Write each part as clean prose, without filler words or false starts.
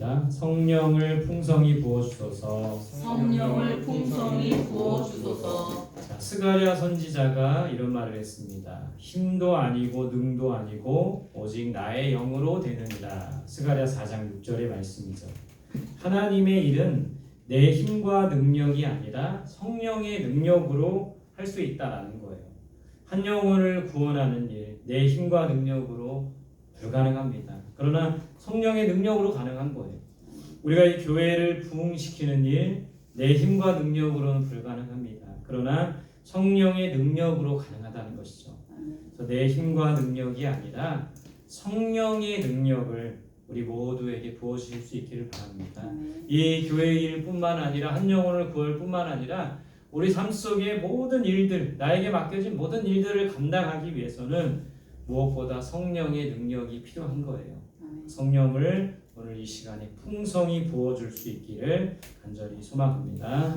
시작. 성령을 풍성히 부어주소서. 성령을 풍성히 부어주소서. 자, 스가랴 선지자가 이런 말을 했습니다. 힘도 아니고 능도 아니고 오직 나의 영으로 되느니라. 스가랴 4장 6절의 말씀이죠. 하나님의 일은 내 힘과 능력이 아니라 성령의 능력으로 할 수 있다라는 거예요. 한 영혼을 구원하는 일, 내 힘과 능력으로 불가능합니다. 그러나 성령의 능력으로 가능한 거예요. 우리가 이 교회를 부흥시키는 일, 내 힘과 능력으로는 불가능합니다. 그러나 성령의 능력으로 가능하다는 것이죠. 그래서 내 힘과 능력이 아니라 성령의 능력을 우리 모두에게 부어주실 수 있기를 바랍니다. 이 교회의 일뿐만 아니라 한 영혼을 구할 뿐만 아니라 우리 삶 속의 모든 일들, 나에게 맡겨진 모든 일들을 감당하기 위해서는 무엇보다 성령의 능력이 필요한 거예요. 성령을 오늘 이 시간에 풍성히 부어줄 수 있기를 간절히 소망합니다.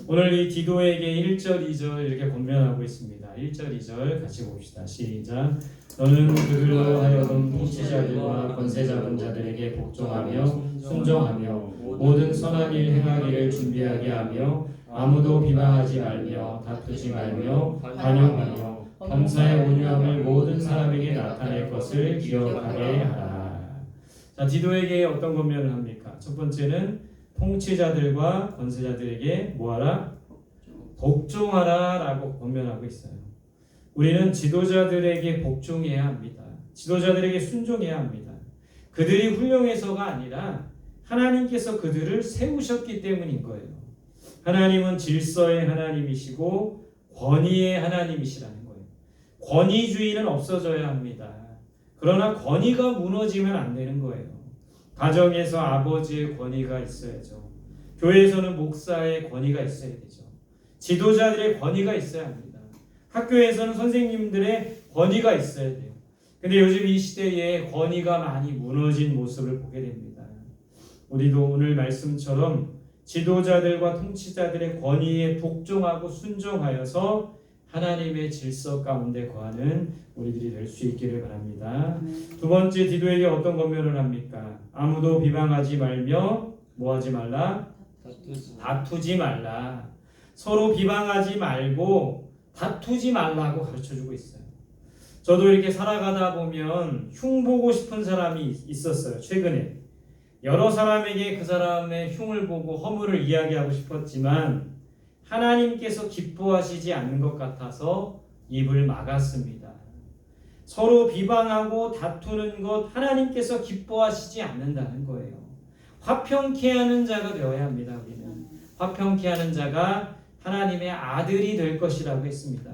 오늘 이 디도에게 1절, 2절 이렇게 권면하고 있습니다. 1절, 2절 같이 봅시다. 시작. 너는 그들로 하여금 통치자들과 권세 잡은 자들에게 복종하며 순종하며 모든 선한 일 행하기를 준비하게 하며 아무도 비방하지 말며 다투지 말며 반영하며 범사의 온유함을 모든 사람에게 나타낼 것을 기억하게 하라. 자, 디도에게 어떤 권면을 합니까? 첫 번째는 통치자들과 권세자들에게 뭐하라? 복종하라 라고 권면하고 있어요. 우리는 지도자들에게 복종해야 합니다. 지도자들에게 순종해야 합니다. 그들이 훌륭해서가 아니라 하나님께서 그들을 세우셨기 때문인 거예요. 하나님은 질서의 하나님이시고 권위의 하나님이시라는 거예요. 권위주의는 없어져야 합니다. 그러나 권위가 무너지면 안 되는 거예요. 가정에서 아버지의 권위가 있어야죠. 교회에서는 목사의 권위가 있어야 되죠. 지도자들의 권위가 있어야 합니다. 학교에서는 선생님들의 권위가 있어야 돼요. 근데 요즘 이 시대에 권위가 많이 무너진 모습을 보게 됩니다. 우리도 오늘 말씀처럼 지도자들과 통치자들의 권위에 복종하고 순종하여서 하나님의 질서 가운데 거하는 우리들이 될 수 있기를 바랍니다. 두 번째, 디도에게 어떤 권면을 합니까? 아무도 비방하지 말며 뭐하지 말라? 다투지 말라. 서로 비방하지 말고 다투지 말라고 가르쳐주고 있어요. 저도 이렇게 살아가다 보면 흉보고 싶은 사람이 있었어요. 최근에 여러 사람에게 그 사람의 흉을 보고 허물을 이야기하고 싶었지만 하나님께서 기뻐하시지 않는 것 같아서 입을 막았습니다. 서로 비방하고 다투는 것 하나님께서 기뻐하시지 않는다는 거예요. 화평케 하는 자가 되어야 합니다. 우리는 화평케 하는 자가 하나님의 아들이 될 것이라고 했습니다.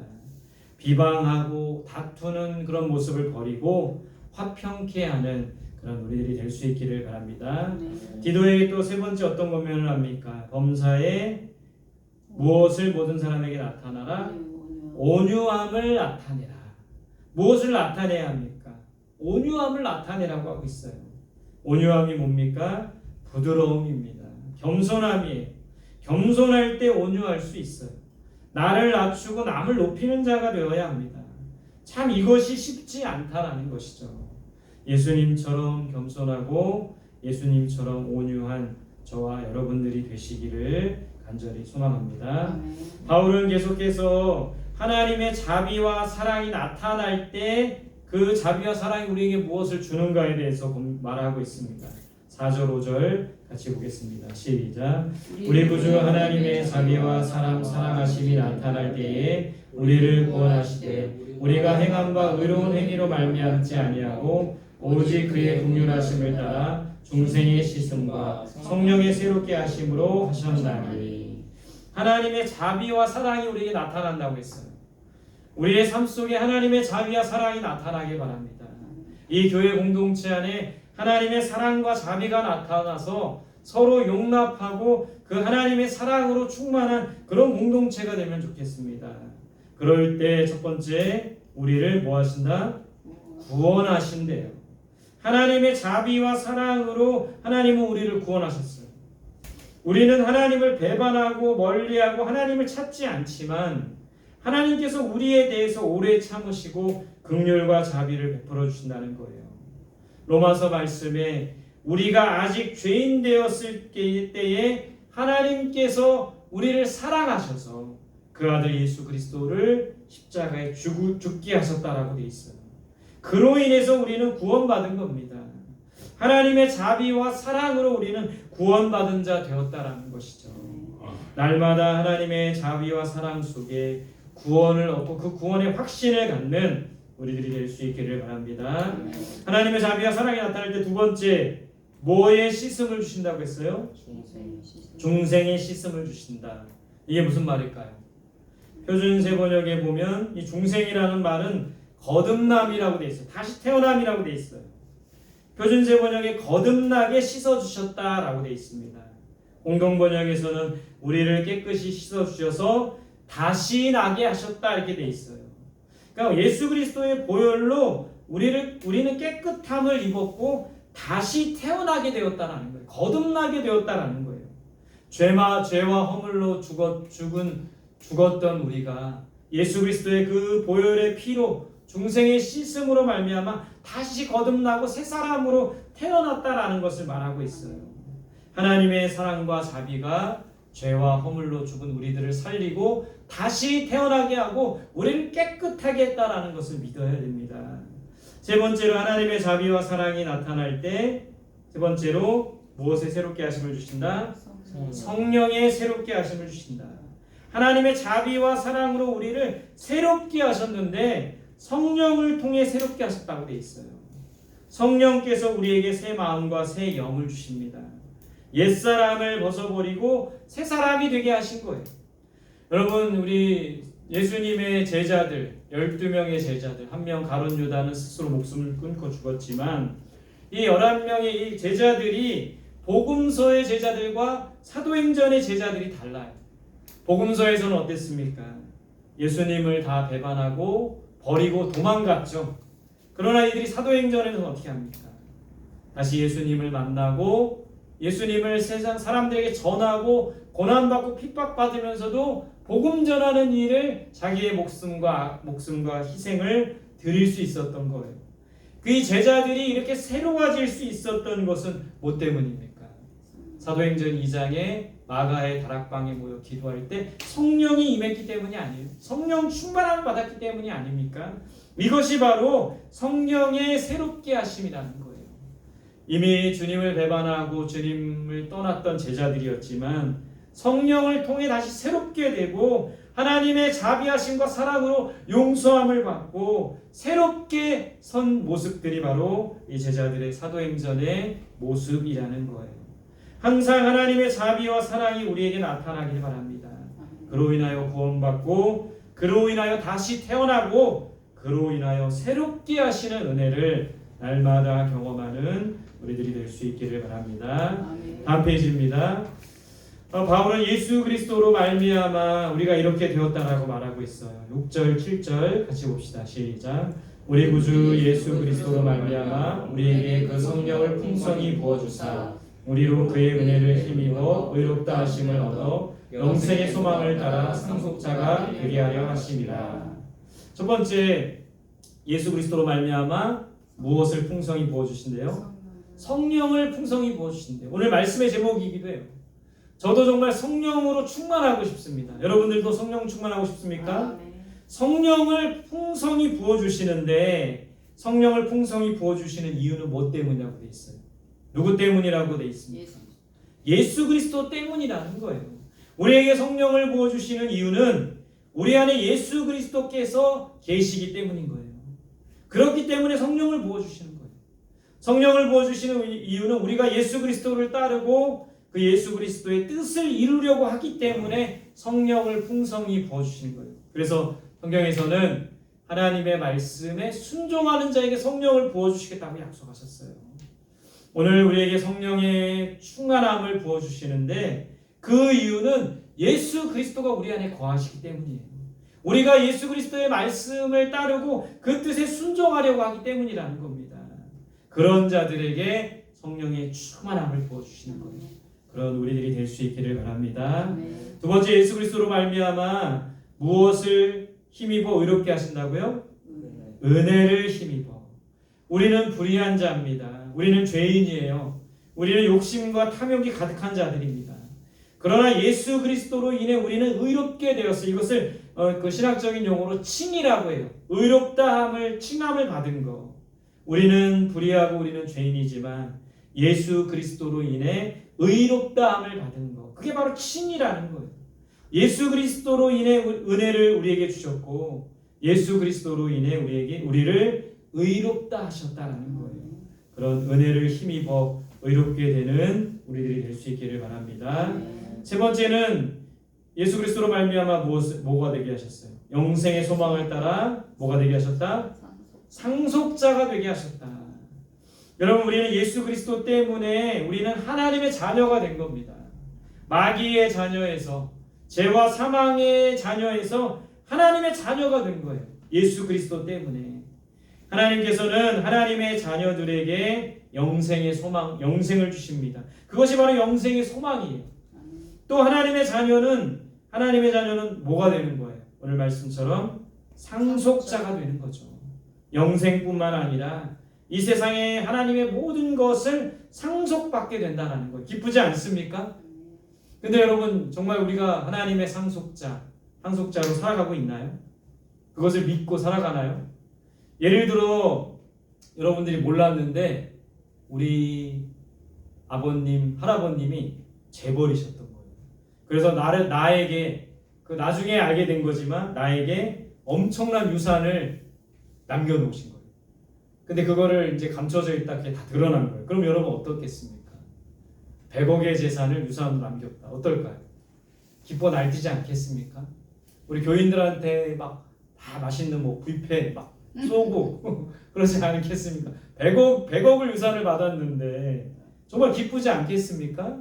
비방하고 다투는 그런 모습을 버리고 화평케 하는 그런 우리들이 될 수 있기를 바랍니다. 디도에게 또 세 번째 어떤 권면을 합니까? 범사에 무엇을 모든 사람에게 나타나라? 온유함을 나타내라. 무엇을 나타내야 합니까? 온유함을 나타내라고 하고 있어요. 온유함이 뭡니까? 부드러움입니다. 겸손함이에요. 겸손할 때 온유할 수 있어요. 나를 낮추고 남을 높이는 자가 되어야 합니다. 참 이것이 쉽지 않다라는 것이죠. 예수님처럼 겸손하고 예수님처럼 온유한 저와 여러분들이 되시기를 간절히 소망합니다. 바울은 계속해서 하나님의 자비와 사랑이 나타날 때 그 자비와 사랑이 우리에게 무엇을 주는가에 대해서 말하고 있습니다. 4절 5절 같이 보겠습니다. 시작. 우리 구주 하나님의 자비와 사랑하심이 나타날 때에 우리를 구원하시되 우리가 행함과 의로운 행위로 말미암지 아니하고 오직 그의 긍휼하심을 따라 중생의 씻음과 성령의 새롭게 하심으로 하셨나니. 하나님의 자비와 사랑이 우리에게 나타난다고 했어요. 우리의 삶 속에 하나님의 자비와 사랑이 나타나길 바랍니다. 이 교회 공동체 안에 하나님의 사랑과 자비가 나타나서 서로 용납하고 그 하나님의 사랑으로 충만한 그런 공동체가 되면 좋겠습니다. 그럴 때 첫 번째, 우리를 뭐 하신다? 구원하신대요. 하나님의 자비와 사랑으로 하나님은 우리를 구원하셨어요. 우리는 하나님을 배반하고 멀리하고 하나님을 찾지 않지만 하나님께서 우리에 대해서 오래 참으시고 긍휼과 자비를 베풀어 주신다는 거예요. 로마서 말씀에 우리가 아직 죄인 되었을 때에 하나님께서 우리를 사랑하셔서 그 아들 예수 그리스도를 십자가에 죽게 하셨다라고 돼 있어요. 그로 인해서 우리는 구원받은 겁니다. 하나님의 자비와 사랑으로 우리는 구원받은 자 되었다라는 것이죠. 날마다 하나님의 자비와 사랑 속에 구원을 얻고 그 구원의 확신을 갖는 우리들이 될 수 있기를 바랍니다. 하나님의 자비와 사랑이 나타날 때 두 번째, 뭐의 씻음을 주신다고 했어요? 중생의 씻음을 주신다. 이게 무슨 말일까요? 표준세 번역에 보면 이 중생이라는 말은 거듭남이라고 돼 있어요. 다시 태어남이라고 돼 있어요. 표준세 번역에 거듭나게 씻어주셨다라고 돼 있습니다. 공동번역에서는 우리를 깨끗이 씻어주셔서 다시 나게 하셨다 이렇게 돼 있어요. 그러니까 예수 그리스도의 보혈로 우리는 깨끗함을 입었고 다시 태어나게 되었다라는 거예요. 거듭나게 되었다라는 거예요. 죄와 허물로 죽었던 우리가 예수 그리스도의 그 보혈의 피로 중생의 씻음으로 말미암아 다시 거듭나고 새 사람으로 태어났다라는 것을 말하고 있어요. 하나님의 사랑과 자비가 죄와 허물로 죽은 우리들을 살리고 다시 태어나게 하고 우리를 깨끗하게 했다라는 것을 믿어야 됩니다. 세 번째로 하나님의 자비와 사랑이 나타날 때 세 번째로 무엇에 새롭게 하심을 주신다? 성령의 새롭게 하심을 주신다. 하나님의 자비와 사랑으로 우리를 새롭게 하셨는데 성령을 통해 새롭게 하셨다고 되어 있어요. 성령께서 우리에게 새 마음과 새 영을 주십니다. 옛사람을 벗어버리고 새 사람이 되게 하신 거예요. 여러분, 우리 예수님의 제자들 12명의 제자들, 한 명 가룟 유다는 스스로 목숨을 끊고 죽었지만 이 11명의 이 제자들이 복음서의 제자들과 사도행전의 제자들이 달라요. 복음서에서는 어땠습니까? 예수님을 다 배반하고 버리고 도망갔죠. 그러나 이들이 사도행전에는 어떻게 합니까? 다시 예수님을 만나고 예수님을 세상 사람들에게 전하고 고난받고 핍박받으면서도 복음 전하는 일을 자기의 목숨과 희생을 드릴 수 있었던 거예요. 그 제자들이 이렇게 새로워질 수 있었던 것은 뭐 때문입니까? 사도행전 2장에 마가의 다락방에 모여 기도할 때 성령이 임했기 때문이 아니에요. 성령 충만함을 받았기 때문이 아닙니까? 이것이 바로 성령의 새롭게 하심이라는 거예요. 이미 주님을 배반하고 주님을 떠났던 제자들이었지만 성령을 통해 다시 새롭게 되고 하나님의 자비하심과 사랑으로 용서함을 받고 새롭게 선 모습들이 바로 이 제자들의 사도행전의 모습이라는 거예요. 항상 하나님의 자비와 사랑이 우리에게 나타나길 바랍니다. 그로 인하여 구원받고 그로 인하여 다시 태어나고 그로 인하여 새롭게 하시는 은혜를 날마다 경험하는 우리들이 될 수 있기를 바랍니다. 다음 페이지입니다. 바울은 예수 그리스도로 말미암아 우리가 이렇게 되었다라고 말하고 있어요. 6절 7절 같이 봅시다. 시작. 우리 구주 예수 그리스도로 말미암아 우리에게 그 성령을 풍성히 부어주사 우리로 그의 은혜를 힘입어 의롭다 하심을 얻어 영생의 소망을 따라 상속자가 되게 하려 하심이라. 첫 번째, 예수 그리스도로 말미암아 무엇을 풍성히 부어주신대요? 성령을 풍성히 부어주신대요. 오늘 말씀의 제목이기도 해요. 저도 정말 성령으로 충만하고 싶습니다. 여러분들도 성령 충만하고 싶습니까? 성령을 풍성히 부어주시는데 성령을 풍성히 부어주시는 이유는 뭐 때문이라고 돼 있어요? 누구 때문이라고 돼 있습니까? 예수 그리스도 때문이라는 거예요. 우리에게 성령을 부어주시는 이유는 우리 안에 예수 그리스도께서 계시기 때문인 거예요. 그렇기 때문에 성령을 부어주시는 거예요. 성령을 부어주시는 이유는 우리가 예수 그리스도를 따르고 그 예수 그리스도의 뜻을 이루려고 하기 때문에 성령을 풍성히 부어주시는 거예요. 그래서 성경에서는 하나님의 말씀에 순종하는 자에게 성령을 부어주시겠다고 약속하셨어요. 오늘 우리에게 성령의 충만함을 부어주시는데 그 이유는 예수 그리스도가 우리 안에 거하시기 때문이에요. 우리가 예수 그리스도의 말씀을 따르고 그 뜻에 순종하려고 하기 때문이라는 겁니다. 그런 자들에게 성령의 충만함을 부어주시는 거예요. 그런 우리들이 될 수 있기를 바랍니다. 두 번째, 예수 그리스도로 말미암아 무엇을 힘입어 의롭게 하신다고요? 은혜를 힘입어. 우리는 불의한 자입니다. 우리는 죄인이에요. 우리는 욕심과 탐욕이 가득한 자들입니다. 그러나 예수 그리스도로 인해 우리는 의롭게 되었어요. 이것을 그 신학적인 용어로 칭이라고 해요. 의롭다함을 칭함을 받은 거. 우리는 불의하고 우리는 죄인이지만 예수 그리스도로 인해 의롭다함을 받은 거. 그게 바로 칭이라는 거예요. 예수 그리스도로 인해 은혜를 우리에게 주셨고 예수 그리스도로 인해 우리를 의롭다 하셨다는 거예요. 그런 은혜를 힘입어 의롭게 되는 우리들이 될 수 있기를 바랍니다. 세 번째는 예수 그리스도로 말미암아 뭐가 되게 하셨어요? 영생의 소망을 따라 뭐가 되게 하셨다? 상속자가 되게 하셨다. 여러분 우리는 예수 그리스도 때문에 우리는 하나님의 자녀가 된 겁니다. 마귀의 자녀에서 죄와 사망의 자녀에서 하나님의 자녀가 된 거예요. 예수 그리스도 때문에. 하나님께서는 하나님의 자녀들에게 영생의 소망, 영생을 주십니다. 그것이 바로 영생의 소망이에요. 또 하나님의 자녀는 뭐가 되는 거예요? 오늘 말씀처럼 상속자가 되는 거죠. 영생뿐만 아니라 이 세상에 하나님의 모든 것을 상속받게 된다는 거예요. 기쁘지 않습니까? 근데 여러분 정말 우리가 하나님의 상속자로 살아가고 있나요? 그것을 믿고 살아가나요? 예를 들어 여러분들이 몰랐는데 우리 아버님, 할아버님이 재벌이셨던 거예요. 그래서 나에게 나중에 알게 된 거지만 나에게 엄청난 유산을 남겨놓으신 거예요. 근데 그거를 이제 감춰져 있다 그게 다 드러난 거예요. 그럼 여러분 어떻겠습니까? 100억의 재산을 유산으로 남겼다. 어떨까요? 기뻐 날뛰지 않겠습니까? 우리 교인들한테 막 다 맛있는 뷔페 막 쏘고 그러지 않겠습니까? 100억을 유산을 받았는데 정말 기쁘지 않겠습니까?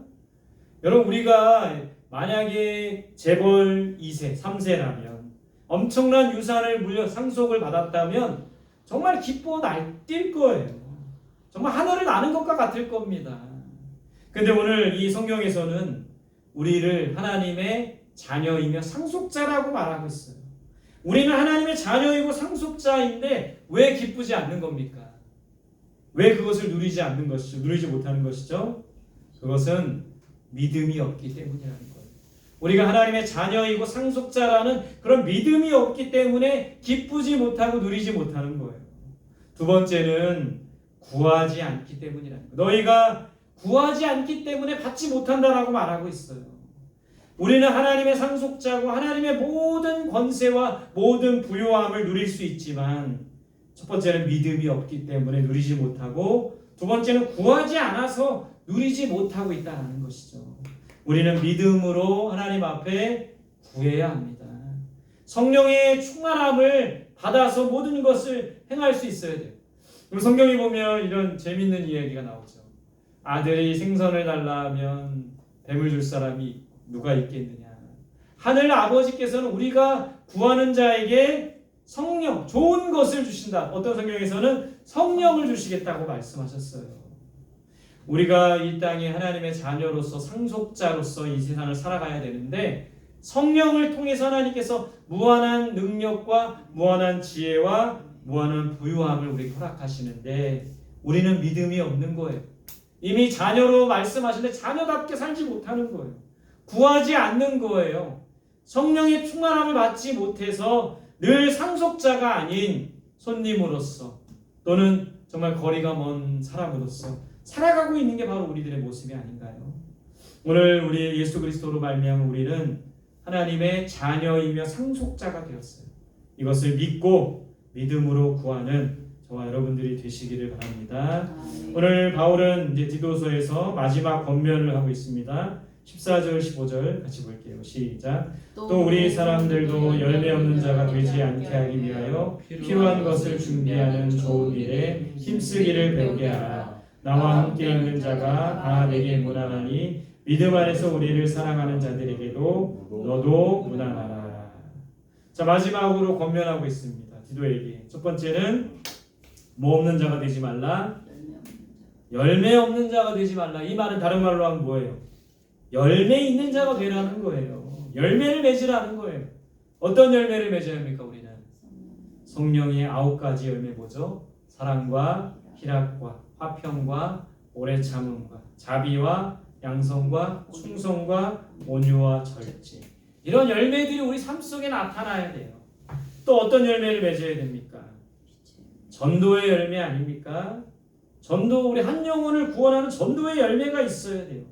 여러분 우리가 만약에 재벌 2세, 3세라면 엄청난 유산을 상속을 받았다면 정말 기뻐 날뛸 거예요. 정말 하늘을 나는 것과 같을 겁니다. 근데 오늘 이 성경에서는 우리를 하나님의 자녀이며 상속자라고 말하고 있어요. 우리는 하나님의 자녀이고 상속자인데 왜 기쁘지 않는 겁니까? 왜 그것을 누리지 못하는 것이죠? 그것은 믿음이 없기 때문이라는 거예요. 우리가 하나님의 자녀이고 상속자라는 그런 믿음이 없기 때문에 기쁘지 못하고 누리지 못하는 거예요. 두 번째는 구하지 않기 때문이라는 거예요. 너희가 구하지 않기 때문에 받지 못한다라고 말하고 있어요. 우리는 하나님의 상속자고 하나님의 모든 권세와 모든 부요함을 누릴 수 있지만 첫 번째는 믿음이 없기 때문에 누리지 못하고 두 번째는 구하지 않아서 누리지 못하고 있다는 것이죠. 우리는 믿음으로 하나님 앞에 구해야 합니다. 성령의 충만함을 받아서 모든 것을 행할 수 있어야 돼요. 그리고 성경에 보면 이런 재밌는 이야기가 나오죠. 아들이 생선을 달라 하면 뱀을 줄 사람이 누가 있겠느냐. 하늘 아버지께서는 우리가 구하는 자에게 성령, 좋은 것을 주신다. 어떤 성경에서는 성령을 주시겠다고 말씀하셨어요. 우리가 이 땅에 하나님의 자녀로서 상속자로서 이 세상을 살아가야 되는데 성령을 통해서 하나님께서 무한한 능력과 무한한 지혜와 무한한 부유함을 우리에게 허락하시는데 우리는 믿음이 없는 거예요. 이미 자녀로 말씀하시는데 자녀답게 살지 못하는 거예요. 구하지 않는 거예요. 성령의 충만함을 받지 못해서 늘 상속자가 아닌 손님으로서 또는 정말 거리가 먼 사람으로서 살아가고 있는 게 바로 우리들의 모습이 아닌가요? 오늘 우리 예수 그리스도로 말미암아 우리는 하나님의 자녀이며 상속자가 되었어요. 이것을 믿고 믿음으로 구하는 저와 여러분들이 되시기를 바랍니다. 오늘 바울은 이제 디도서에서 마지막 권면을 하고 있습니다. 14절 15절 같이 볼게요. 시작. 또 우리 사람들도 열매 없는 자가 되지 않게 하기 위하여 필요한 것을 준비하는 좋은 일에 힘쓰기를 배우게 하라. 나와 함께하는 자가 다 내게 무난하니 믿음 안에서 우리를 사랑하는 자들에게도 너도 무난하라. 자, 마지막으로 권면하고 있습니다. 디도에게. 첫 번째는 뭐 없는 자가 되지 말라. 열매 없는 자가 되지 말라. 이 말은 다른 말로 하면 뭐예요? 열매 있는 자가 되라는 거예요. 열매를 맺으라는 거예요. 어떤 열매를 맺어야 합니까? 우리는 성령의 9가지 열매 뭐죠? 사랑과 희락과 화평과 오래 참음과 자비와 양성과 충성과 온유와 절제. 이런 열매들이 우리 삶 속에 나타나야 돼요. 또 어떤 열매를 맺어야 됩니까? 전도의 열매 아닙니까? 전도, 우리 한 영혼을 구원하는 전도의 열매가 있어야 돼요.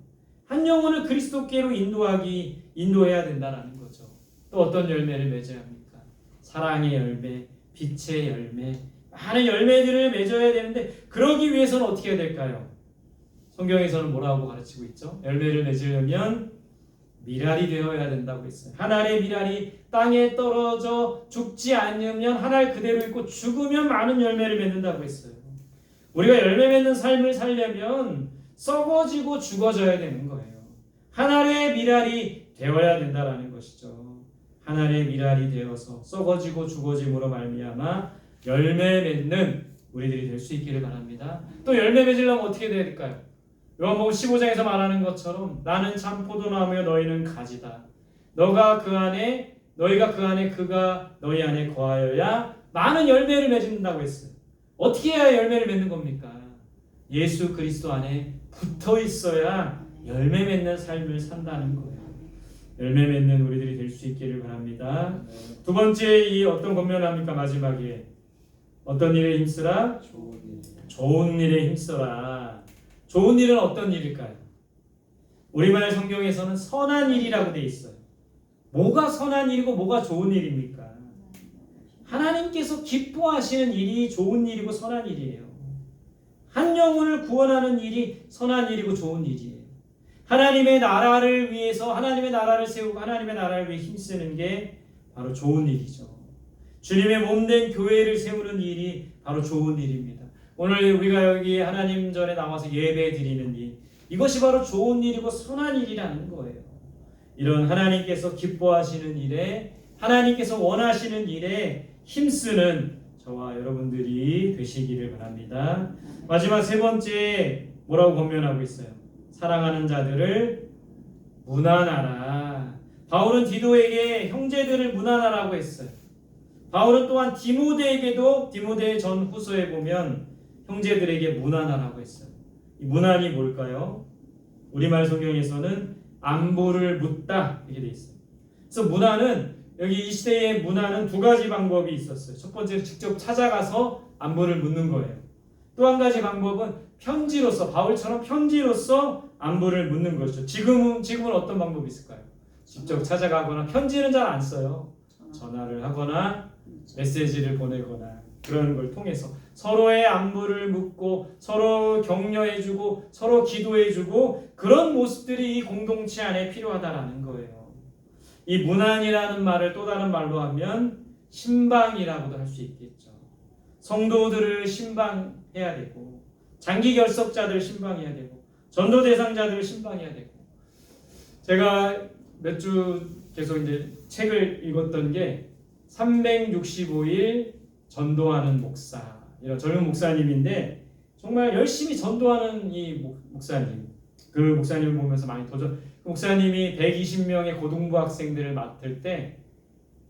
한 영혼을 그리스도께로 인도해야 된다는 거죠. 또 어떤 열매를 맺어야 합니까? 사랑의 열매, 빛의 열매, 많은 열매들을 맺어야 되는데 그러기 위해서는 어떻게 해야 될까요? 성경에서는 뭐라고 가르치고 있죠? 열매를 맺으려면 밀알이 되어야 된다고 했어요. 한 알의 밀알이 땅에 떨어져 죽지 않으면 한 알 그대로 있고 죽으면 많은 열매를 맺는다고 했어요. 우리가 열매 맺는 삶을 살려면 썩어지고 죽어져야 되는 거예요. 한 알의 밀알이 되어야 된다라는 것이죠. 한 알의 밀알이 되어서 썩어지고 죽어짐으로 말미암아 열매 맺는 우리들이 될 수 있기를 바랍니다. 또 열매 맺으려면 어떻게 해야 될까요? 요한복음 15장에서 말하는 것처럼 나는 참 포도나무여 너희는 가지다. 너희가 그 안에 그가 너희 안에 거하여야 많은 열매를 맺는다고 했어요. 어떻게 해야 열매를 맺는 겁니까? 예수 그리스도 안에 붙어 있어야 열매 맺는 삶을 산다는 거예요. 열매 맺는 우리들이 될 수 있기를 바랍니다. 두 번째, 이 어떤 권면합니까? 마지막에 어떤 일에 힘쓰라? 좋은 일에 힘써라. 좋은 일은 어떤 일일까요? 우리말 성경에서는 선한 일이라고 돼 있어요. 뭐가 선한 일이고 뭐가 좋은 일입니까? 하나님께서 기뻐하시는 일이 좋은 일이고 선한 일이에요. 한 영혼을 구원하는 일이 선한 일이고 좋은 일이에요. 하나님의 나라를 위해서 하나님의 나라를 세우고 하나님의 나라를 위해 힘쓰는 게 바로 좋은 일이죠. 주님의 몸된 교회를 세우는 일이 바로 좋은 일입니다. 오늘 우리가 여기 하나님 전에 나와서 예배 드리는 일, 이것이 바로 좋은 일이고 선한 일이라는 거예요. 이런 하나님께서 기뻐하시는 일에, 하나님께서 원하시는 일에 힘쓰는 저와 여러분들이 되시기를 바랍니다. 마지막 세 번째, 뭐라고 권면하고 있어요? 사랑하는 자들을 문안하라. 바울은 디도에게 형제들을 문안하라고 했어요. 바울은 또한 디모데에게도 디모데 전 후서에 보면 형제들에게 문안하라고 했어요. 이 문안이 뭘까요? 우리말 성경에서는 안부를 묻다 이렇게 돼 있어요. 그래서 문안은, 여기 이 시대의 문안은 두 가지 방법이 있었어요. 첫 번째는 직접 찾아가서 안부를 묻는 거예요. 또 한 가지 방법은 편지로서, 바울처럼 편지로서 안부를 묻는 것이죠. 지금은 어떤 방법이 있을까요? 직접 찾아가거나, 편지는 잘 안 써요. 전화를 하거나 메시지를 보내거나 그런 걸 통해서 서로의 안부를 묻고 서로 격려해주고 서로 기도해주고, 그런 모습들이 이 공동체 안에 필요하다라는 거예요. 이 문안이라는 말을 또 다른 말로 하면 신방이라고도 할 수 있겠죠. 성도들을 신방해야 되고, 장기 결석자들 신방해야 되고, 전도 대상자들을 신방해야 되고. 제가 몇 주 계속 이제 책을 읽었던 게 365일 전도하는 목사, 이런 젊은 목사님인데 정말 열심히 전도하는 이 목사님, 그 목사님을 보면서 많이 그 목사님이 120명의 고등부 학생들을 맡을 때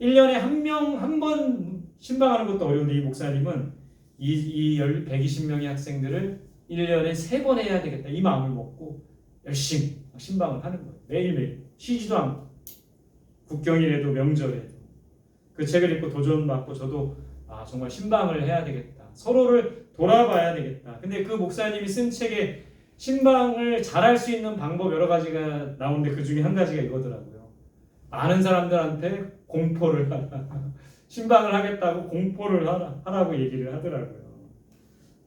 1년에 한 번 신방하는 것도 어려운데, 이 목사님은 이 120명의 학생들을 1년에 3번 해야 되겠다 이 마음을 먹고 열심히 신방을 하는 거예요. 매일매일 쉬지도 않고, 국경일에도 명절에도. 그 책을 읽고 도전받고 저도 정말 신방을 해야 되겠다, 서로를 돌아봐야 되겠다. 근데 그 목사님이 쓴 책에 신방을 잘할 수 있는 방법 여러 가지가 나오는데 그 중에 한 가지가 이거더라고요. 많은 사람들한테 공포를 하라. 신방을 하겠다고 공포를 하라고 얘기를 하더라고요.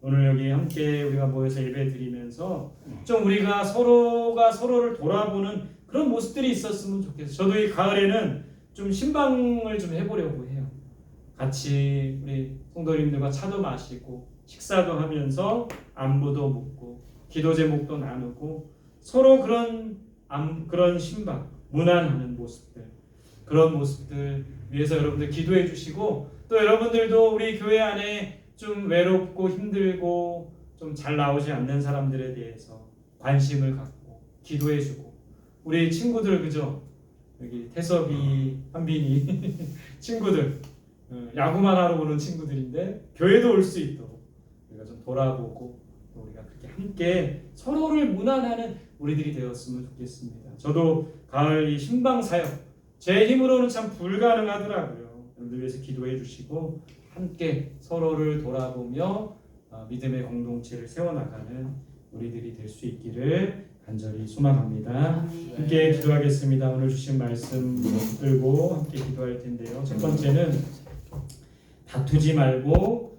오늘 여기 함께 우리가 모여서 예배 드리면서 좀 우리가 서로가 서로를 돌아보는 그런 모습들이 있었으면 좋겠어요. 저도 이 가을에는 좀 신방을 좀 해보려고 해요. 같이 우리 성도님들과 차도 마시고 식사도 하면서 안부도 묻고 기도 제목도 나누고 서로 그런 신방, 문안하는 모습들, 그런 모습들 위해서 여러분들 기도해 주시고, 또 여러분들도 우리 교회 안에 좀 외롭고 힘들고 좀 잘 나오지 않는 사람들에 대해서 관심을 갖고 기도해 주고, 우리 친구들, 그죠? 여기 태섭이, 한빈이 친구들, 야구만 하러 오는 친구들인데 교회도 올 수 있도록 우리가 좀 돌아보고 또 우리가 그렇게 함께 서로를 무난하는 우리들이 되었으면 좋겠습니다. 저도 가을 이 신방 사역 제 힘으로는 참 불가능하더라고요. 여러분들 위해서 기도해 주시고 함께 서로를 돌아보며 믿음의 공동체를 세워나가는 우리들이 될 수 있기를 간절히 소망합니다. 함께 기도하겠습니다. 오늘 주신 말씀 붙들고 함께 기도할 텐데요. 첫 번째는 다투지 말고